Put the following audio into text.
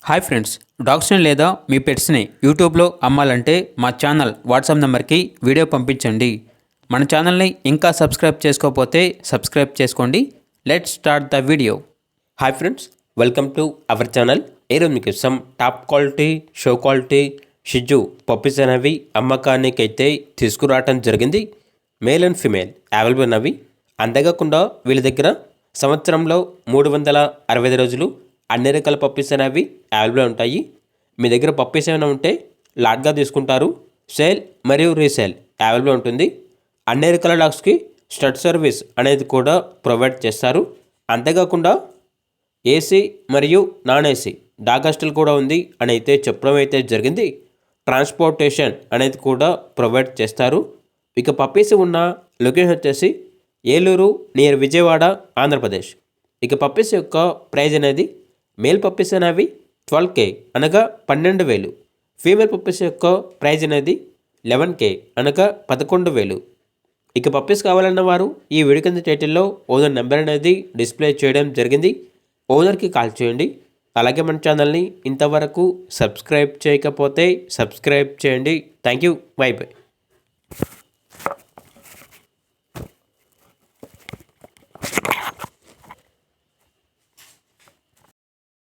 Hi friends, డాగ్స్ని లేదా మీ పెట్స్ని యూట్యూబ్లో అమ్మాలంటే మా ఛానల్ వాట్సాప్ నెంబర్కి వీడియో పంపించండి. మన ఛానల్ని ఇంకా సబ్స్క్రైబ్ చేసుకోకపోతే సబ్స్క్రైబ్ చేసుకోండి. Let's start the video. Hi friends, welcome to our channel. ఈరోజు మీకు some top quality show quality షిజు పప్పీస్ అనేవి అమ్మకానికి అయితే తీసుకురావటం జరిగింది. మేల్ అండ్ ఫిమేల్ అవైలబుల్ ఉన్నవి. అంతేకాకుండా వీళ్ళ దగ్గర సంవత్సరంలో 365 రోజులు అన్ని రకాల పప్పీస్ అనేవి అవైలబుల్ ఉంటాయి. మీ దగ్గర పప్పీస్ ఏమైనా ఉంటే లాట్గా తీసుకుంటారు. సేల్ మరియు రీసేల్ అవైలబుల్ ఉంటుంది. అన్ని రకాల డాగ్స్కి స్టడ్ సర్వీస్ అనేది కూడా ప్రొవైడ్ చేస్తారు. అంతేకాకుండా ఏసీ మరియు నాన్ ఏసీ డాగ్ హాస్టల్ కూడా ఉంది అని అయితే చెప్పడం అయితే జరిగింది. ట్రాన్స్పోర్టేషన్ అనేది కూడా ప్రొవైడ్ చేస్తారు. ఇక పప్పీస్ ఉన్న లొకేషన్ వచ్చేసి ఏలూరు నియర్ విజయవాడ, ఆంధ్రప్రదేశ్. ఇక పప్పీస్ యొక్క ప్రైజ్ అనేది మేల్ పప్పీస్ అనేవి 12K అనగా 12,000. ఫీమేల్ పప్పీస్ యొక్క ప్రైజ్ అనేది 11K అనగా 11,000. ఇక పప్పీస్ కావాలన్న వారు ఈ వీడియో కింద టైటిల్లో ఓనర్ నెంబర్ అనేది డిస్ప్లే చేయడం జరిగింది. ఓనర్కి కాల్ చేయండి. అలాగే మన ఛానల్ని ఇంతవరకు సబ్స్క్రైబ్ చేయకపోతే సబ్స్క్రైబ్ చేయండి. Thank you. By by.